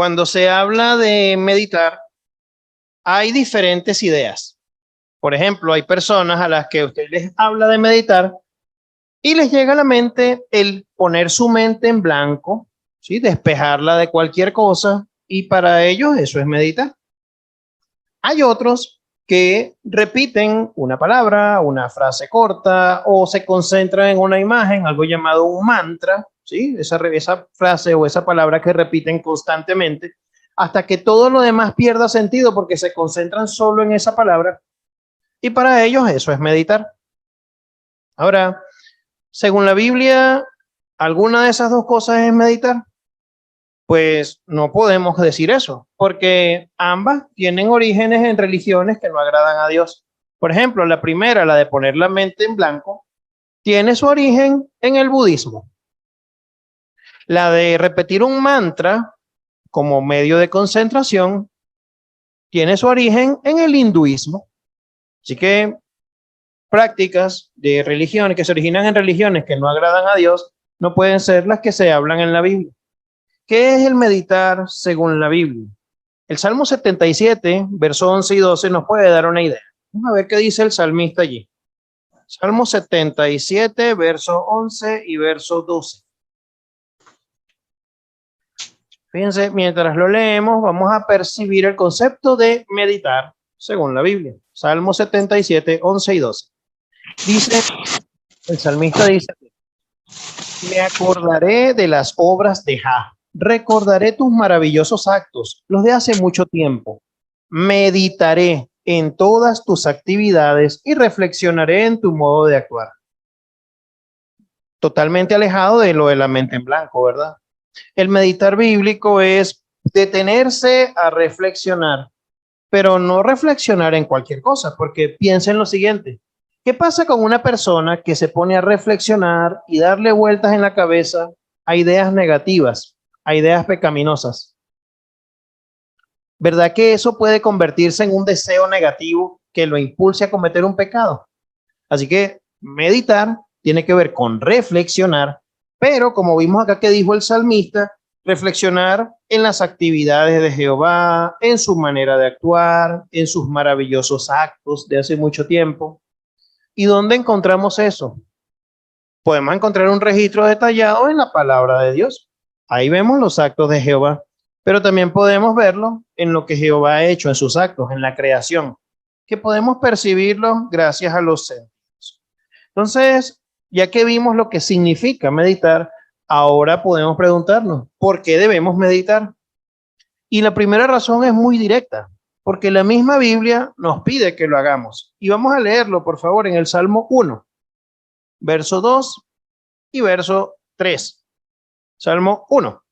Cuando se habla de meditar, hay diferentes ideas. Por ejemplo, hay personas a las que usted les habla de meditar y les llega a la mente el poner su mente en blanco, ¿sí? Despejarla de cualquier cosa, y para ellos eso es meditar. Hay otros que repiten una palabra, una frase corta, o se concentran en una imagen, algo llamado un mantra, ¿sí? Esa frase o esa palabra que repiten constantemente, hasta que todo lo demás pierda sentido porque se concentran solo en esa palabra, y para ellos eso es meditar. Ahora, según la Biblia, ¿alguna de esas dos cosas es meditar? Pues no podemos decir eso, porque ambas tienen orígenes en religiones que no agradan a Dios. Por ejemplo, la primera, la de poner la mente en blanco, tiene su origen en el budismo. La de repetir un mantra como medio de concentración tiene su origen en el hinduismo. Así que prácticas de religiones que se originan en religiones que no agradan a Dios no pueden ser las que se hablan en la Biblia. ¿Qué es el meditar según la Biblia? El Salmo 77, versos 11 y 12 nos puede dar una idea. Vamos a ver qué dice el salmista allí. Salmo 77, verso 11 y verso 12. Fíjense, mientras lo leemos, vamos a percibir el concepto de meditar según la Biblia. Salmo 77, 11 y 12. Dice, el salmista dice: me acordaré de las obras de Jah, recordaré tus maravillosos actos, los de hace mucho tiempo. Meditaré en todas tus actividades y reflexionaré en tu modo de actuar. Totalmente alejado de lo de la mente en blanco, ¿verdad? El meditar bíblico es detenerse a reflexionar, pero no reflexionar en cualquier cosa, porque piensa en lo siguiente. ¿Qué pasa con una persona que se pone a reflexionar y darle vueltas en la cabeza a ideas negativas, a ideas pecaminosas? ¿Verdad que eso puede convertirse en un deseo negativo que lo impulse a cometer un pecado? Así que meditar tiene que ver con reflexionar, pero como vimos acá que dijo el salmista, reflexionar en las actividades de Jehová, en su manera de actuar, en sus maravillosos actos de hace mucho tiempo. ¿Y dónde encontramos eso? Podemos encontrar un registro detallado en la palabra de Dios. Ahí vemos los actos de Jehová, pero también podemos verlo en lo que Jehová ha hecho en sus actos, en la creación, que podemos percibirlo gracias a los sentidos. Entonces, ya que vimos lo que significa meditar, ahora podemos preguntarnos, ¿por qué debemos meditar? Y la primera razón es muy directa, porque la misma Biblia nos pide que lo hagamos. Y vamos a leerlo, por favor, en el Salmo 1, verso 2 y verso 3. Salmo 1,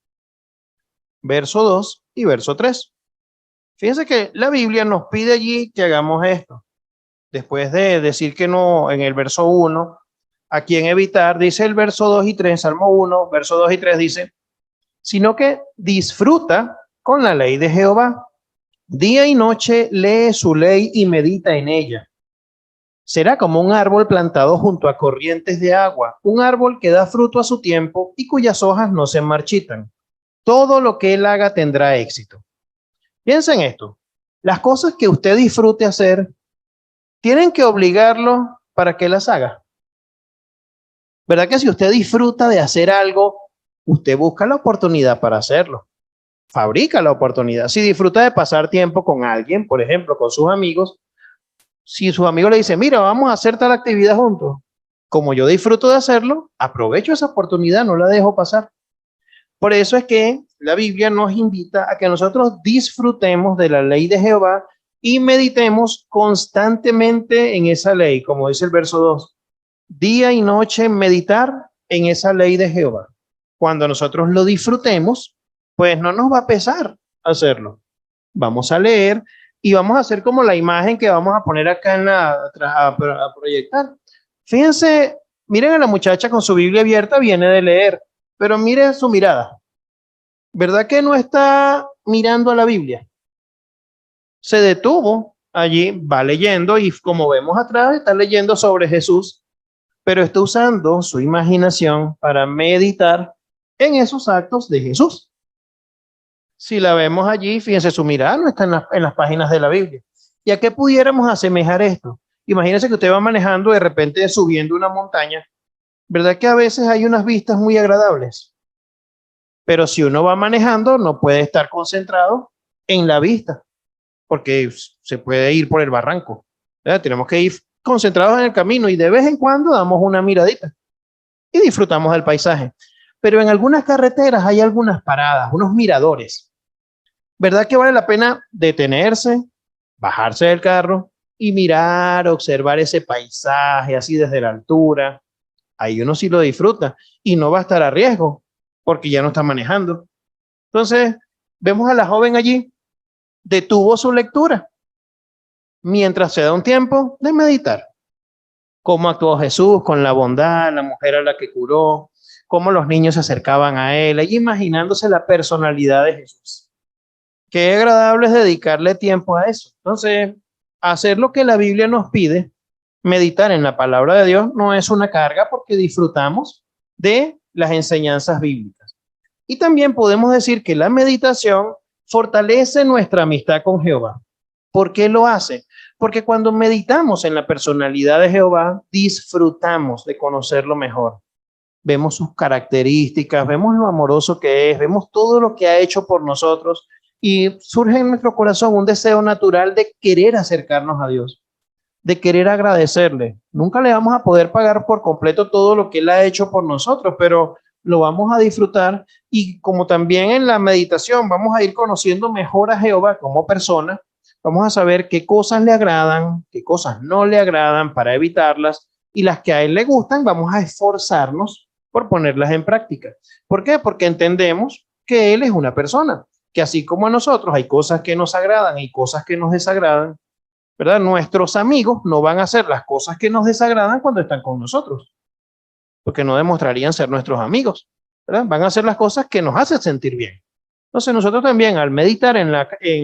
verso 2 y verso 3. Fíjense que la Biblia nos pide allí que hagamos esto. Después de decir que no en el verso 1, a quién evitar, dice el verso 2 y 3, Salmo 1, verso 2 y 3 dice, sino que disfruta con la ley de Jehová. Día y noche lee su ley y medita en ella. Será como un árbol plantado junto a corrientes de agua, un árbol que da fruto a su tiempo y cuyas hojas no se marchitan. Todo lo que él haga tendrá éxito. Piensa en esto. Las cosas que usted disfrute hacer, tienen que obligarlo para que las haga. ¿Verdad que si usted disfruta de hacer algo, usted busca la oportunidad para hacerlo? Fabrica la oportunidad. Si disfruta de pasar tiempo con alguien, por ejemplo, con sus amigos, si su amigo le dice, mira, vamos a hacer tal actividad juntos, como yo disfruto de hacerlo, aprovecho esa oportunidad, no la dejo pasar. Por eso es que la Biblia nos invita a que nosotros disfrutemos de la ley de Jehová y meditemos constantemente en esa ley, como dice el verso 2. Día y noche meditar en esa ley de Jehová. Cuando nosotros lo disfrutemos, pues no nos va a pesar hacerlo. Vamos a leer y vamos a hacer como la imagen que vamos a poner acá a proyectar. Fíjense, miren a la muchacha con su Biblia abierta, viene de leer, pero miren su mirada. ¿Verdad que no está mirando a la Biblia? Se detuvo allí, va leyendo y como vemos atrás, está leyendo sobre Jesús, pero está usando su imaginación para meditar en esos actos de Jesús. Si la vemos allí, fíjense, su mirada no está en las páginas de la Biblia. ¿Y a qué pudiéramos asemejar esto? Imagínense que usted va manejando de repente subiendo una montaña, ¿verdad que a veces hay unas vistas muy agradables? Pero si uno va manejando, no puede estar concentrado en la vista, porque se puede ir por el barranco, ¿verdad? Tenemos que ir concentrados en el camino y de vez en cuando damos una miradita y disfrutamos del paisaje. Pero en algunas carreteras hay algunas paradas, unos miradores. ¿Verdad que vale la pena detenerse, bajarse del carro y mirar, observar ese paisaje así desde la altura? Ahí uno sí lo disfruta y no va a estar a riesgo porque ya no está manejando. Entonces, vemos a la joven allí, detuvo su lectura mientras se da un tiempo de meditar. Cómo actuó Jesús con la bondad, la mujer a la que curó, cómo los niños se acercaban a él, allí imaginándose la personalidad de Jesús. Qué agradable es dedicarle tiempo a eso. Entonces, hacer lo que la Biblia nos pide, meditar en la palabra de Dios, no es una carga porque disfrutamos de las enseñanzas bíblicas. Y también podemos decir que la meditación fortalece nuestra amistad con Jehová. ¿Por qué lo hace? Porque cuando meditamos en la personalidad de Jehová, disfrutamos de conocerlo mejor. Vemos sus características, vemos lo amoroso que es, vemos todo lo que ha hecho por nosotros y surge en nuestro corazón un deseo natural de querer acercarnos a Dios, de querer agradecerle. Nunca le vamos a poder pagar por completo todo lo que Él ha hecho por nosotros, pero lo vamos a disfrutar y como también en la meditación vamos a ir conociendo mejor a Jehová como persona, vamos a saber qué cosas le agradan, qué cosas no le agradan para evitarlas y las que a Él le gustan vamos a esforzarnos por ponerlas en práctica. ¿Por qué? Porque entendemos que Él es una persona, que así como a nosotros hay cosas que nos agradan y cosas que nos desagradan, ¿verdad? Nuestros amigos no van a hacer las cosas que nos desagradan cuando están con nosotros, porque no demostrarían ser nuestros amigos, ¿verdad? Van a hacer las cosas que nos hacen sentir bien. Entonces nosotros también al meditar en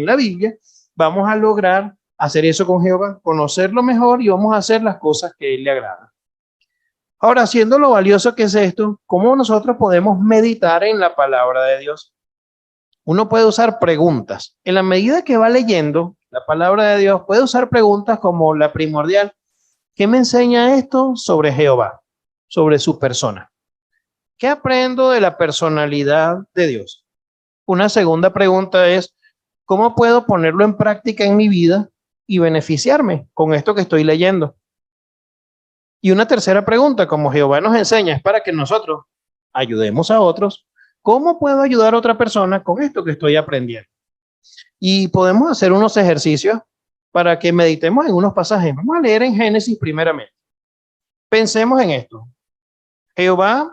la Biblia vamos a lograr hacer eso con Jehová, conocerlo mejor y vamos a hacer las cosas que Él le agrada. Ahora, siendo lo valioso que es esto, ¿cómo nosotros podemos meditar en la palabra de Dios? Uno puede usar preguntas. En la medida que va leyendo la palabra de Dios, puede usar preguntas como la primordial. ¿Qué me enseña esto sobre Jehová, sobre su persona? ¿Qué aprendo de la personalidad de Dios? Una segunda pregunta es, ¿cómo puedo ponerlo en práctica en mi vida y beneficiarme con esto que estoy leyendo? Y una tercera pregunta, como Jehová nos enseña, es para que nosotros ayudemos a otros. ¿Cómo puedo ayudar a otra persona con esto que estoy aprendiendo? Y podemos hacer unos ejercicios para que meditemos en unos pasajes. Vamos a leer en Génesis primeramente. Pensemos en esto. Jehová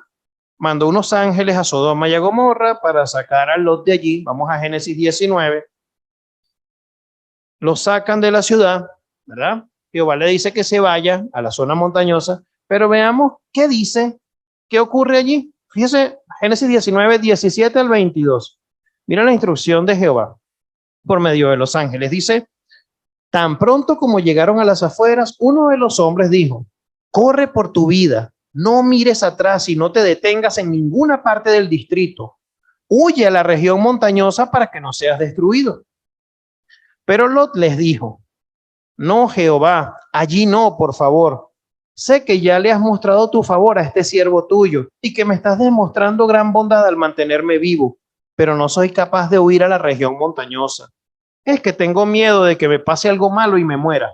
mandó unos ángeles a Sodoma y a Gomorra para sacar a Lot de allí. Vamos a Génesis 19. Lo sacan de la ciudad, ¿verdad? Jehová le dice que se vaya a la zona montañosa, pero veamos qué dice, qué ocurre allí. Fíjese, Génesis 19, 17 al 22. Mira la instrucción de Jehová por medio de los ángeles. Dice, tan pronto como llegaron a las afueras, uno de los hombres dijo, corre por tu vida, no mires atrás y no te detengas en ninguna parte del distrito. Huye a la región montañosa para que no seas destruido. Pero Lot les dijo, no, Jehová, allí no, por favor. Sé que ya le has mostrado tu favor a este siervo tuyo y que me estás demostrando gran bondad al mantenerme vivo, pero no soy capaz de huir a la región montañosa. Es que tengo miedo de que me pase algo malo y me muera.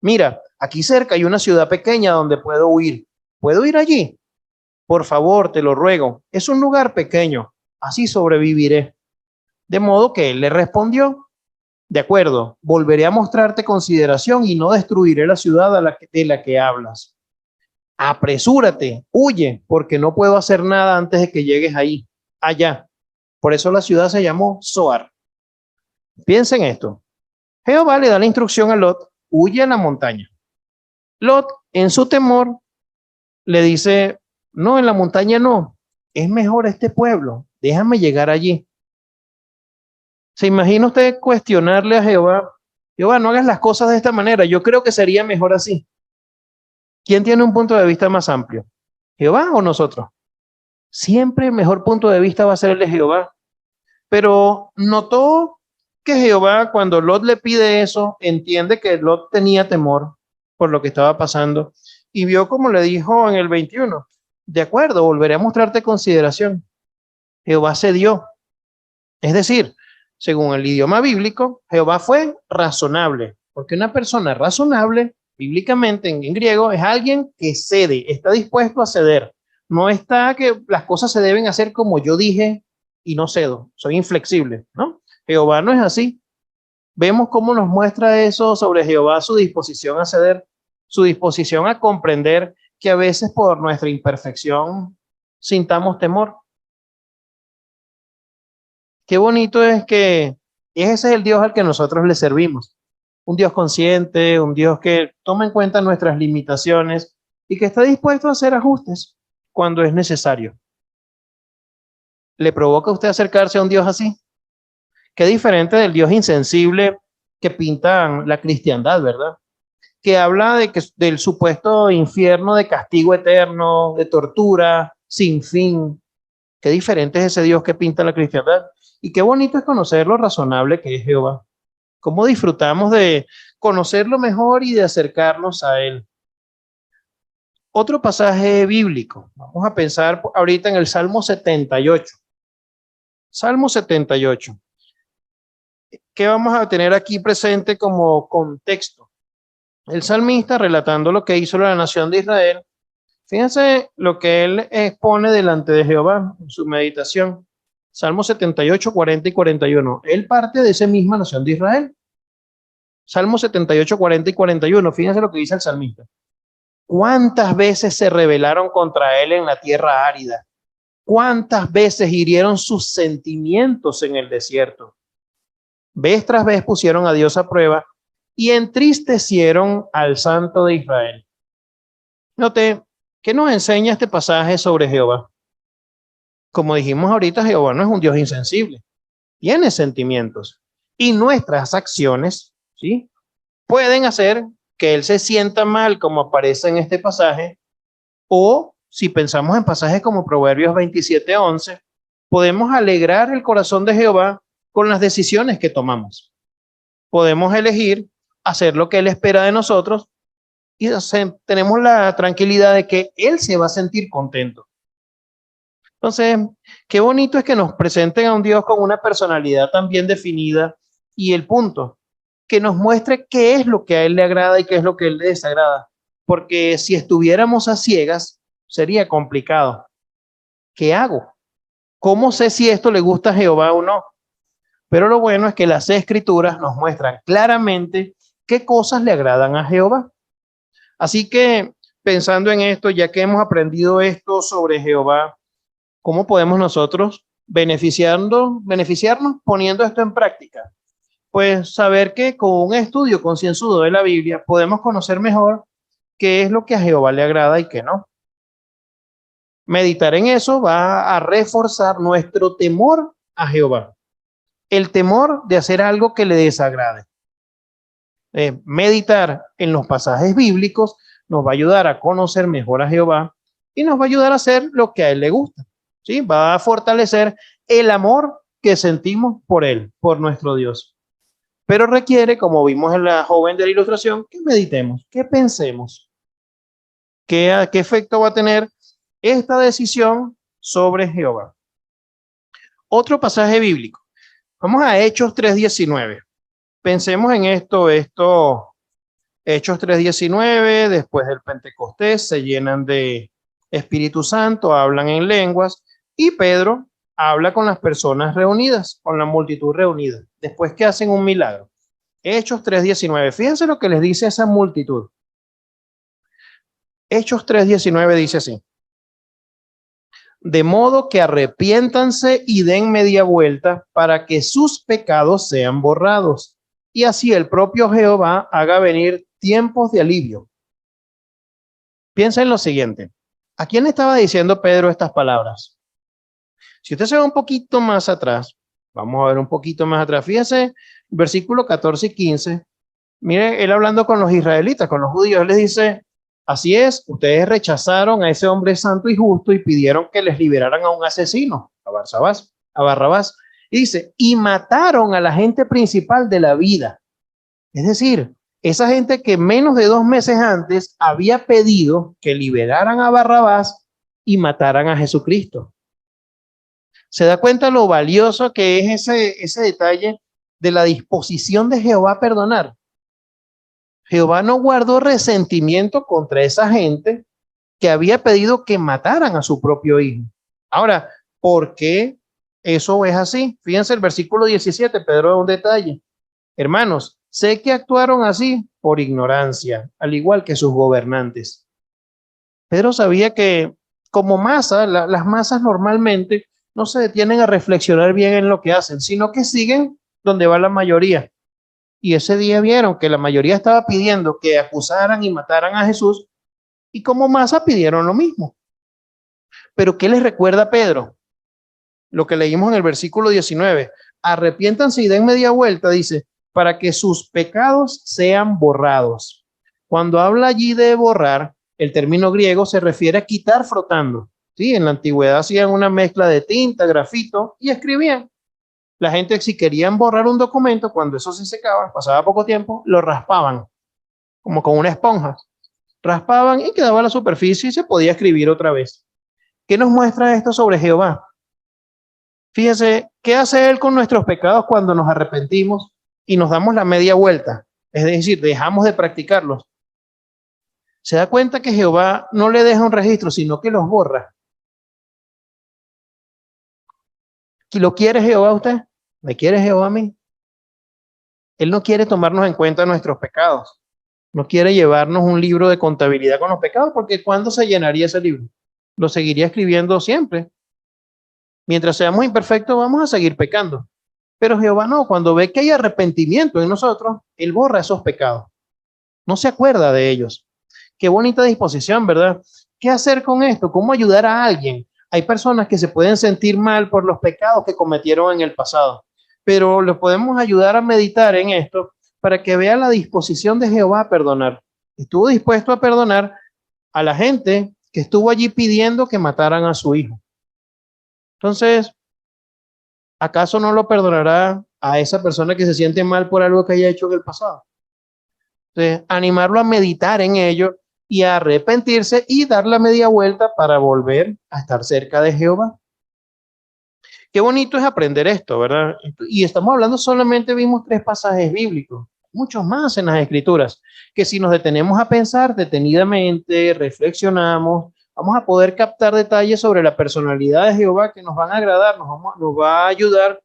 Mira, aquí cerca hay una ciudad pequeña donde puedo huir. ¿Puedo ir allí? Por favor, te lo ruego. Es un lugar pequeño. Así sobreviviré. De modo que él le respondió, de acuerdo, volveré a mostrarte consideración y no destruiré la ciudad de la que hablas. Apresúrate, huye, porque no puedo hacer nada antes de que llegues ahí, allá. Por eso la ciudad se llamó Zoar. Piensen esto. Jehová le da la instrucción a Lot, huye a la montaña. Lot, en su temor, le dice, no, en la montaña no, es mejor este pueblo, déjame llegar allí. ¿Se imagina usted cuestionarle a Jehová? Jehová, no hagas las cosas de esta manera, yo creo que sería mejor así. ¿Quién tiene un punto de vista más amplio? ¿Jehová o nosotros? Siempre el mejor punto de vista va a ser el de Jehová. Pero notó que Jehová, cuando Lot le pide eso, entiende que Lot tenía temor por lo que estaba pasando y vio como le dijo en el 21, de acuerdo, volveré a mostrarte consideración. Jehová cedió. Es decir, según el idioma bíblico, Jehová fue razonable, porque una persona razonable, bíblicamente en griego, es alguien que cede, está dispuesto a ceder. No está que las cosas se deben hacer como yo dije y no cedo, soy inflexible, ¿no? Jehová no es así. Vemos cómo nos muestra eso sobre Jehová, su disposición a ceder, su disposición a comprender que a veces por nuestra imperfección sintamos temor. Qué bonito es que ese es el Dios al que nosotros le servimos. Un Dios consciente, un Dios que toma en cuenta nuestras limitaciones y que está dispuesto a hacer ajustes cuando es necesario. ¿Le provoca a usted acercarse a un Dios así? Qué diferente del Dios insensible que pintan la cristiandad, ¿verdad? Que habla del supuesto infierno de castigo eterno, de tortura, sin fin. Qué diferente es ese Dios que pinta la cristiandad. Y qué bonito es conocer lo razonable que es Jehová. Cómo disfrutamos de conocerlo mejor y de acercarnos a Él. Otro pasaje bíblico. Vamos a pensar ahorita en el Salmo 78. Salmo 78. ¿Qué vamos a tener aquí presente como contexto? El salmista relatando lo que hizo la nación de Israel. Fíjense lo que él expone delante de Jehová en su meditación. Salmo 78, 40 y 41. Él parte de esa misma nación de Israel. Salmo 78, 40 y 41. Fíjense lo que dice el salmista. ¿Cuántas veces se rebelaron contra él en la tierra árida? ¿Cuántas veces hirieron sus sentimientos en el desierto? Vez tras vez pusieron a Dios a prueba y entristecieron al Santo de Israel. Note, ¿qué nos enseña este pasaje sobre Jehová? Como dijimos ahorita, Jehová no es un Dios insensible, tiene sentimientos y nuestras acciones, ¿sí?, pueden hacer que Él se sienta mal, como aparece en este pasaje, o si pensamos en pasajes como Proverbios 27:11, podemos alegrar el corazón de Jehová con las decisiones que tomamos. Podemos elegir hacer lo que Él espera de nosotros y tenemos la tranquilidad de que Él se va a sentir contento. Entonces, qué bonito es que nos presenten a un Dios con una personalidad tan bien definida y el punto, que nos muestre qué es lo que a Él le agrada y qué es lo que a Él le desagrada. Porque si estuviéramos a ciegas, sería complicado. ¿Qué hago? ¿Cómo sé si esto le gusta a Jehová o no? Pero lo bueno es que las Escrituras nos muestran claramente qué cosas le agradan a Jehová. Así que, pensando en esto, ya que hemos aprendido esto sobre Jehová, ¿cómo podemos nosotros beneficiarnos poniendo esto en práctica? Pues saber que con un estudio concienzudo de la Biblia podemos conocer mejor qué es lo que a Jehová le agrada y qué no. Meditar en eso va a reforzar nuestro temor a Jehová, el temor de hacer algo que le desagrade. Meditar en los pasajes bíblicos nos va a ayudar a conocer mejor a Jehová y nos va a ayudar a hacer lo que a Él le gusta. ¿Sí? Va a fortalecer el amor que sentimos por Él, por nuestro Dios. Pero requiere, como vimos en la joven de la ilustración, que meditemos, que pensemos, qué efecto va a tener esta decisión sobre Jehová. Otro pasaje bíblico. Vamos a Hechos 3:19. Pensemos en esto, Hechos 3:19, después del Pentecostés, se llenan de Espíritu Santo, hablan en lenguas, y Pedro habla con las personas reunidas, con la multitud reunida, después que hacen un milagro. Hechos 3:19, fíjense lo que les dice esa multitud. Hechos 3:19 dice así: de modo que arrepiéntanse y den media vuelta para que sus pecados sean borrados, y así el propio Jehová haga venir tiempos de alivio. Piensa en lo siguiente. ¿A quién estaba diciendo Pedro estas palabras? Si usted se va un poquito más atrás, vamos a ver un poquito más atrás, fíjese, versículo 14 y 15, mire, él hablando con los israelitas, con los judíos, les dice: así es, ustedes rechazaron a ese hombre santo y justo y pidieron que les liberaran a un asesino, a Barrabás. Y dice, y mataron a la gente principal de la vida. Es decir, esa gente que menos de 2 meses antes había pedido que liberaran a Barrabás y mataran a Jesucristo. ¿Se da cuenta lo valioso que es ese detalle de la disposición de Jehová a perdonar? Jehová no guardó resentimiento contra esa gente que había pedido que mataran a su propio hijo. Ahora, ¿por qué eso es así? Fíjense el versículo 17, Pedro da un detalle. Hermanos, sé que actuaron así por ignorancia, al igual que sus gobernantes. Pedro sabía que como masa, las masas normalmente no se detienen a reflexionar bien en lo que hacen, sino que siguen donde va la mayoría. Y ese día vieron que la mayoría estaba pidiendo que acusaran y mataran a Jesús, y como masa pidieron lo mismo. Pero ¿qué les recuerda Pedro? Lo que leímos en el versículo 19. Arrepiéntanse y den media vuelta, dice, para que sus pecados sean borrados. Cuando habla allí de borrar, el término griego se refiere a quitar frotando. ¿Sí? En la antigüedad hacían una mezcla de tinta, grafito y escribían. La gente, si querían borrar un documento, cuando eso se secaba, pasaba poco tiempo, lo raspaban, como con una esponja. Raspaban y quedaba la superficie y se podía escribir otra vez. ¿Qué nos muestra esto sobre Jehová? Fíjense, ¿qué hace Él con nuestros pecados cuando nos arrepentimos y nos damos la media vuelta? Es decir, dejamos de practicarlos. Se da cuenta que Jehová no le deja un registro, sino que los borra. ¿Lo quiere Jehová usted? ¿Me quiere Jehová a mí? Él no quiere tomarnos en cuenta nuestros pecados. No quiere llevarnos un libro de contabilidad con los pecados, porque ¿cuándo se llenaría ese libro? Lo seguiría escribiendo siempre. Mientras seamos imperfectos, vamos a seguir pecando. Pero Jehová no, cuando ve que hay arrepentimiento en nosotros, Él borra esos pecados. No se acuerda de ellos. Qué bonita disposición, ¿verdad? ¿Qué hacer con esto? ¿Cómo ayudar a alguien? Hay personas que se pueden sentir mal por los pecados que cometieron en el pasado, pero les podemos ayudar a meditar en esto para que vean la disposición de Jehová a perdonar. Estuvo dispuesto a perdonar a la gente que estuvo allí pidiendo que mataran a su hijo. Entonces, ¿acaso no lo perdonará a esa persona que se siente mal por algo que haya hecho en el pasado? Entonces, animarlo a meditar en ello y a arrepentirse y dar la media vuelta para volver a estar cerca de Jehová. Qué bonito es aprender esto, ¿verdad? Y estamos hablando solamente, vimos 3 pasajes bíblicos, muchos más en las Escrituras, que si nos detenemos a pensar detenidamente, reflexionamos, vamos a poder captar detalles sobre la personalidad de Jehová que nos van a agradar, nos va a ayudar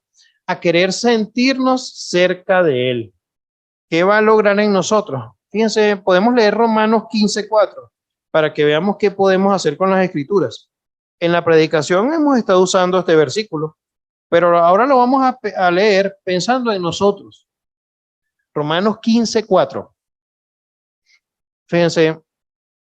a querer sentirnos cerca de Él. ¿Qué va a lograr en nosotros? Fíjense, podemos leer Romanos 15:4 para que veamos qué podemos hacer con las Escrituras. En la predicación hemos estado usando este versículo, pero ahora lo vamos a leer pensando en nosotros. Romanos 15:4. Fíjense,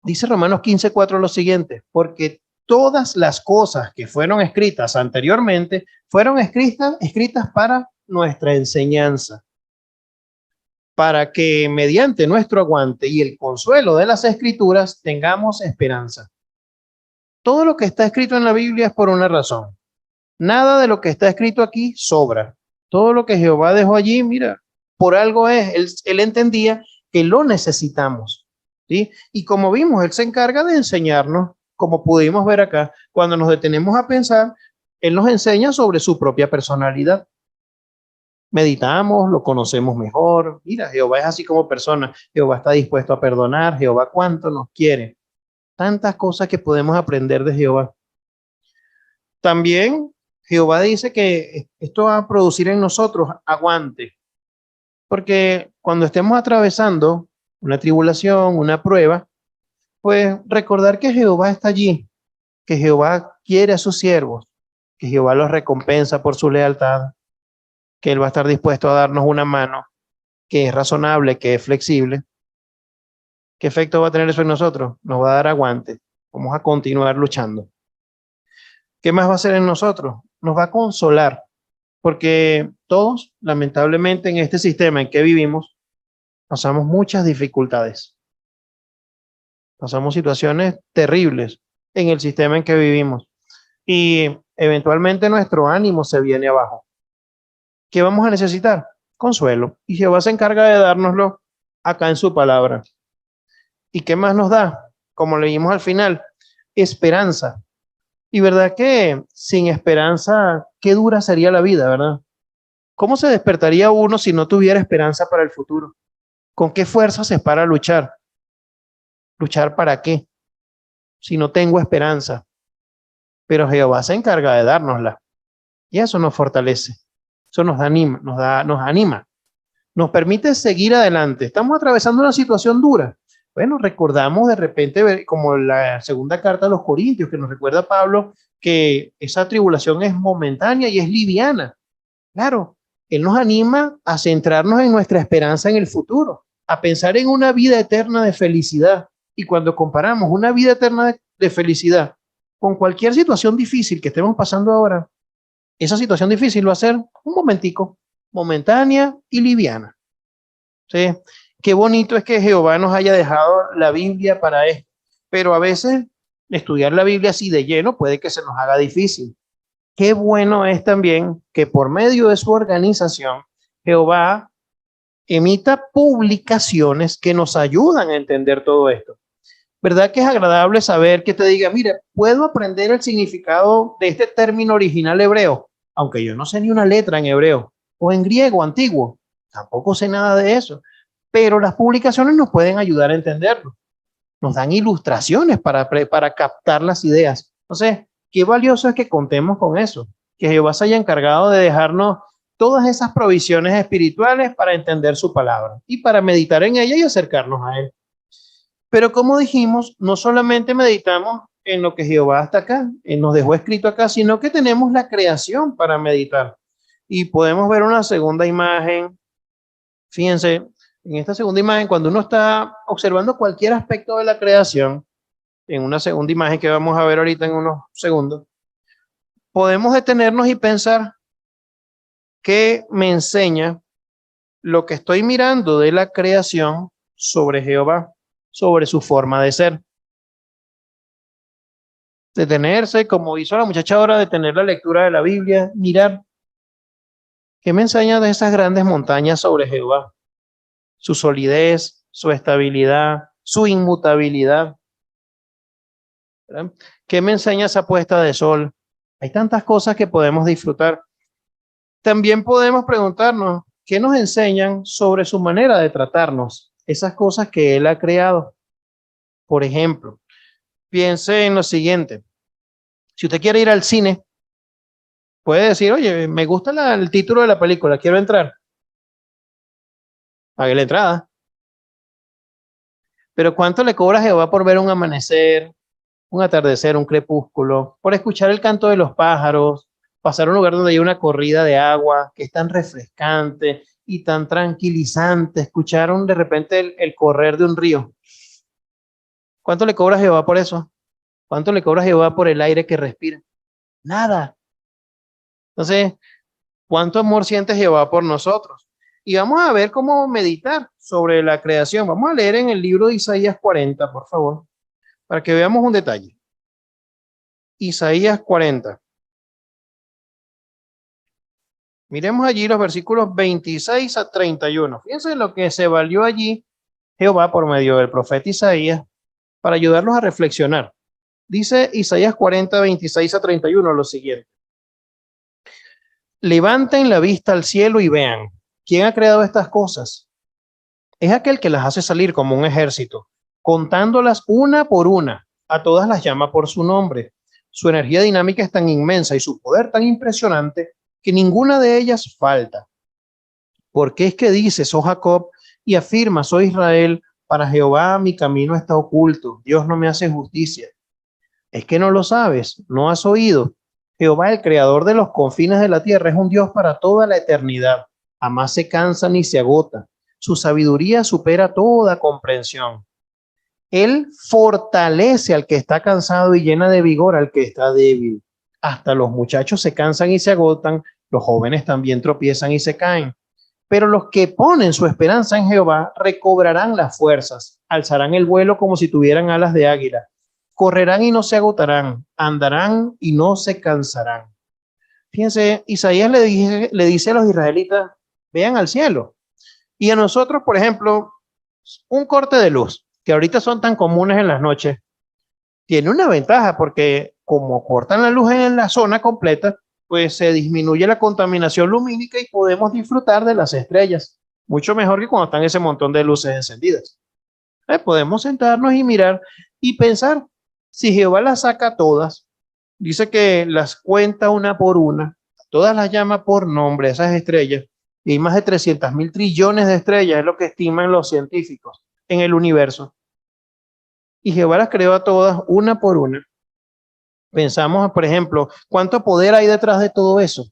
dice Romanos 15:4 lo siguiente, porque todas las cosas que fueron escritas anteriormente fueron escritas para nuestra enseñanza, para que mediante nuestro aguante y el consuelo de las Escrituras tengamos esperanza. Todo lo que está escrito en la Biblia es por una razón. Nada de lo que está escrito aquí sobra. Todo lo que Jehová dejó allí, mira, por algo es. Él entendía que lo necesitamos, ¿sí? Y como vimos, Él se encarga de enseñarnos, como pudimos ver acá, cuando nos detenemos a pensar, Él nos enseña sobre su propia personalidad. Meditamos, lo conocemos mejor. Mira, Jehová es así como persona. Jehová está dispuesto a perdonar. Jehová cuánto nos quiere. Tantas cosas que podemos aprender de Jehová. También Jehová dice que esto va a producir en nosotros aguante, porque cuando estemos atravesando una tribulación, una prueba, pues recordar que Jehová está allí, que Jehová quiere a sus siervos, que Jehová los recompensa por su lealtad, que Él va a estar dispuesto a darnos una mano, que es razonable, que es flexible. ¿Qué efecto va a tener eso en nosotros? Nos va a dar aguante. Vamos a continuar luchando. ¿Qué más va a hacer en nosotros? Nos va a consolar, porque todos, lamentablemente, en este sistema en que vivimos, pasamos muchas dificultades. Pasamos situaciones terribles en el sistema en que vivimos. Y eventualmente nuestro ánimo se viene abajo. ¿Qué vamos a necesitar? Consuelo. Y Jehová se encarga de dárnoslo acá en su palabra. ¿Y qué más nos da? Como leímos al final, esperanza. Y verdad que sin esperanza, qué dura sería la vida, ¿verdad? ¿Cómo se despertaría uno si no tuviera esperanza para el futuro? ¿Con qué fuerzas es para luchar? ¿Luchar para qué? Si no tengo esperanza. Pero Jehová se encarga de dárnosla. Y eso nos fortalece. Eso nos anima, nos anima. Nos permite seguir adelante. Estamos atravesando una situación dura. Bueno, recordamos de repente, como la segunda carta a los Corintios, que nos recuerda Pablo, que esa tribulación es momentánea y es liviana. Claro, él nos anima a centrarnos en nuestra esperanza en el futuro, a pensar en una vida eterna de felicidad. Y cuando comparamos una vida eterna de felicidad con cualquier situación difícil que estemos pasando ahora, esa situación difícil va a ser un momentico, momentánea y liviana. ¿Sí? Qué bonito es que Jehová nos haya dejado la Biblia para esto, pero a veces estudiar la Biblia así de lleno puede que se nos haga difícil. Qué bueno es también que por medio de su organización, Jehová emita publicaciones que nos ayudan a entender todo esto. ¿Verdad que es agradable saber que te diga, mira, puedo aprender el significado de este término original hebreo, aunque yo no sé ni una letra en hebreo o en griego antiguo? Tampoco sé nada de eso, pero las publicaciones nos pueden ayudar a entenderlo. Nos dan ilustraciones para captar las ideas. Entonces, qué valioso es que contemos con eso, que Jehová se haya encargado de dejarnos todas esas provisiones espirituales para entender su palabra y para meditar en ella y acercarnos a él. Pero como dijimos, no solamente meditamos en lo que Jehová está acá, nos dejó escrito acá, sino que tenemos la creación para meditar. Y podemos ver una segunda imagen. Fíjense, en esta segunda imagen, cuando uno está observando cualquier aspecto de la creación, en una segunda imagen que vamos a ver ahorita en unos segundos, podemos detenernos y pensar qué me enseña lo que estoy mirando de la creación sobre Jehová, sobre su forma de ser. Detenerse, como hizo la muchacha ahora, detener la lectura de la Biblia, mirar qué me enseña de esas grandes montañas sobre Jehová, su solidez, su estabilidad, su inmutabilidad. ¿Verdad? ¿Qué me enseña esa puesta de sol? Hay tantas cosas que podemos disfrutar. También podemos preguntarnos, ¿qué nos enseñan sobre su manera de tratarnos? Esas cosas que él ha creado. Por ejemplo, piense en lo siguiente. Si usted quiere ir al cine, puede decir, oye, me gusta el título de la película, quiero entrar. Pague la entrada. Pero ¿cuánto le cobra Jehová por ver un amanecer, un atardecer, un crepúsculo, por escuchar el canto de los pájaros, pasar a un lugar donde hay una corrida de agua que es tan refrescante y tan tranquilizante, escuchar de repente el correr de un río? ¿Cuánto le cobra Jehová por eso? ¿Cuánto le cobra Jehová por el aire que respira? Nada. Entonces, ¿cuánto amor siente Jehová por nosotros? Y vamos a ver cómo meditar sobre la creación. Vamos a leer en el libro de Isaías 40, por favor, para que veamos un detalle. Isaías 40. Miremos allí los versículos 26 a 31. Fíjense lo que se valió allí Jehová por medio del profeta Isaías para ayudarlos a reflexionar. Dice Isaías 40, 26 a 31 lo siguiente. Levanten la vista al cielo y vean, ¿quién ha creado estas cosas? Es aquel que las hace salir como un ejército, contándolas una por una, a todas las llama por su nombre. Su energía dinámica es tan inmensa y su poder tan impresionante que ninguna de ellas falta. ¿Por qué es que dices, oh Jacob, y afirmas, oh Israel, para Jehová mi camino está oculto, Dios no me hace justicia? Es que no lo sabes, no has oído. Jehová, el creador de los confines de la tierra, es un Dios para toda la eternidad. Jamás se cansa ni se agota. Su sabiduría supera toda comprensión. Él fortalece al que está cansado y llena de vigor al que está débil. Hasta los muchachos se cansan y se agotan, los jóvenes también tropiezan y se caen. Pero los que ponen su esperanza en Jehová recobrarán las fuerzas, alzarán el vuelo como si tuvieran alas de águila, correrán y no se agotarán, andarán y no se cansarán. Fíjense, Isaías le dice a los israelitas, vean al cielo. Y a nosotros, por ejemplo, un corte de luz, que ahorita son tan comunes en las noches, tiene una ventaja porque como cortan la luz en la zona completa, pues se disminuye la contaminación lumínica y podemos disfrutar de las estrellas, mucho mejor que cuando están ese montón de luces encendidas. Podemos sentarnos y mirar y pensar, si Jehová las saca todas, dice que las cuenta una por una, todas las llama por nombre, esas estrellas, y hay más de 300.000 trillones de estrellas, es lo que estiman los científicos en el universo. Y Jehová las creó a todas una por una. Pensamos, por ejemplo, ¿cuánto poder hay detrás de todo eso?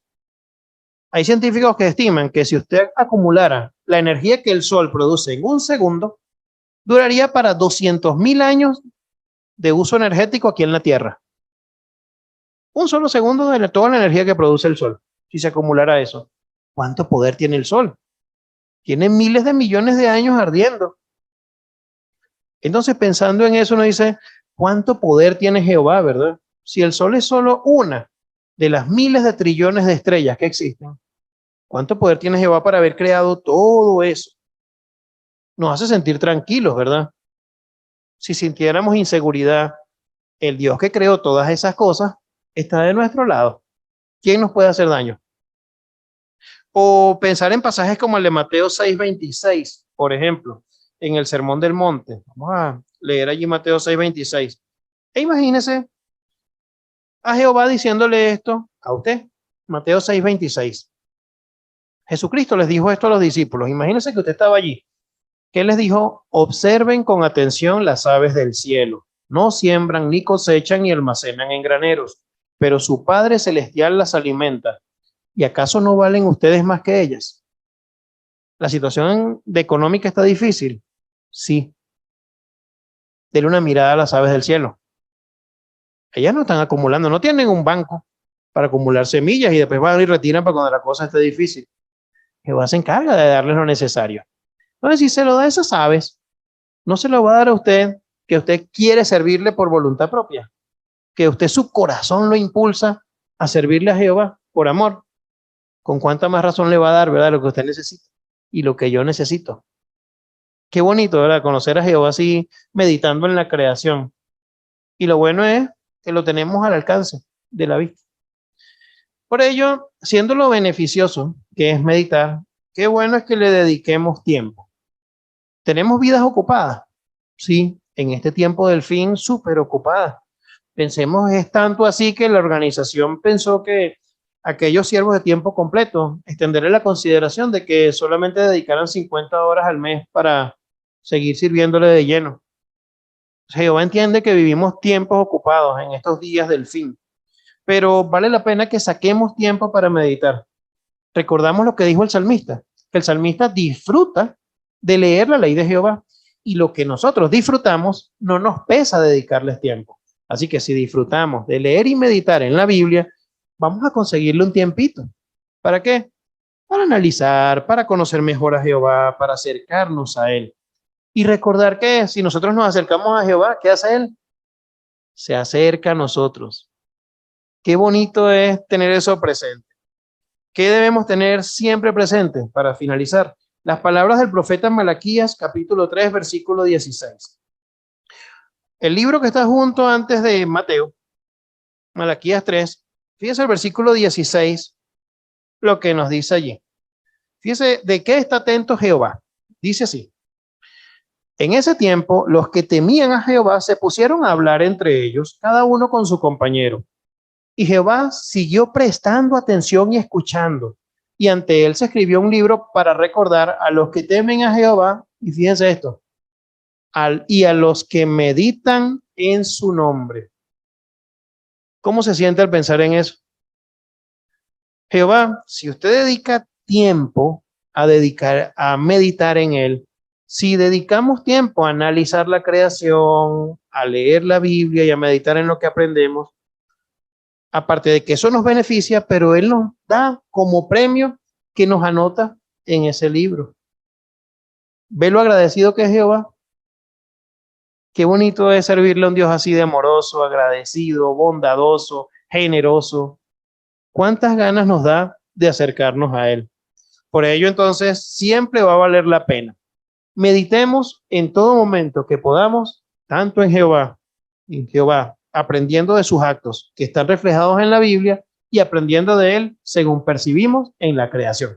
Hay científicos que estiman que si usted acumulara la energía que el Sol produce en un segundo, duraría para 200.000 años de uso energético aquí en la Tierra. Un solo segundo de toda la energía que produce el Sol, si se acumulara eso. ¿Cuánto poder tiene el Sol? Tiene miles de millones de años ardiendo. Entonces, pensando en eso, uno dice, ¿cuánto poder tiene Jehová, verdad? Si el Sol es solo una de las miles de trillones de estrellas que existen, ¿cuánto poder tiene Jehová para haber creado todo eso? Nos hace sentir tranquilos, ¿verdad? Si sintiéramos inseguridad, el Dios que creó todas esas cosas está de nuestro lado. ¿Quién nos puede hacer daño? O pensar en pasajes como el de Mateo 6:26, por ejemplo, en el Sermón del Monte. Vamos a leer allí Mateo 6:26. E imagínese a Jehová diciéndole esto a usted. Mateo 6:26. Jesucristo les dijo esto a los discípulos. Imagínense que usted estaba allí. ¿Qué les dijo? Observen con atención las aves del cielo. No siembran, ni cosechan, ni almacenan en graneros, pero su Padre Celestial las alimenta. ¿Y acaso no valen ustedes más que ellas? ¿La situación económica está difícil? Sí. Denle una mirada a las aves del cielo. Ellas no están acumulando, no tienen un banco para acumular semillas y después van y retiran para cuando la cosa esté difícil. Jehová se encarga de darles lo necesario. Entonces, si se lo da a esas aves, no se lo va a dar a usted que usted quiere servirle por voluntad propia, que usted su corazón lo impulsa a servirle a Jehová por amor. ¿Con cuánta más razón le va a dar, verdad, lo que usted necesita y lo que yo necesito? Qué bonito, ¿verdad? Conocer a Jehová así, meditando en la creación. Y lo bueno es que lo tenemos al alcance de la vista. Por ello, siendo lo beneficioso que es meditar, qué bueno es que le dediquemos tiempo. ¿Tenemos vidas ocupadas? Sí, en este tiempo del fin, súper ocupadas. Pensemos, es tanto así que la organización pensó que aquellos siervos de tiempo completo, extenderle la consideración de que solamente dedicaran 50 horas al mes para seguir sirviéndole de lleno. Jehová entiende que vivimos tiempos ocupados en estos días del fin, pero vale la pena que saquemos tiempo para meditar. Recordamos lo que dijo el salmista, que el salmista disfruta de leer la ley de Jehová y lo que nosotros disfrutamos no nos pesa dedicarles tiempo. Así que si disfrutamos de leer y meditar en la Biblia, vamos a conseguirle un tiempito. ¿Para qué? Para analizar, para conocer mejor a Jehová, para acercarnos a Él. Y recordar que si nosotros nos acercamos a Jehová, ¿qué hace Él? Se acerca a nosotros. Qué bonito es tener eso presente. ¿Qué debemos tener siempre presente para finalizar? Las palabras del profeta Malaquías, capítulo 3, versículo 16. El libro que está junto antes de Mateo, Malaquías 3, fíjese el versículo 16, lo que nos dice allí. Fíjese de qué está atento Jehová. Dice así. En ese tiempo, los que temían a Jehová se pusieron a hablar entre ellos, cada uno con su compañero. Y Jehová siguió prestando atención y escuchando. Y ante él se escribió un libro para recordar a los que temen a Jehová, y fíjense esto, y a los que meditan en su nombre. ¿Cómo se siente al pensar en eso? Jehová, si usted dedica tiempo a meditar en él, si dedicamos tiempo a analizar la creación, a leer la Biblia y a meditar en lo que aprendemos, aparte de que eso nos beneficia, pero Él nos da como premio que nos anota en ese libro. ¿Ve lo agradecido que es Jehová? Qué bonito es servirle a un Dios así de amoroso, agradecido, bondadoso, generoso. ¿Cuántas ganas nos da de acercarnos a Él? Por ello, entonces, siempre va a valer la pena. Meditemos en todo momento que podamos, tanto en Jehová, aprendiendo de sus actos que están reflejados en la Biblia y aprendiendo de Él según percibimos en la creación.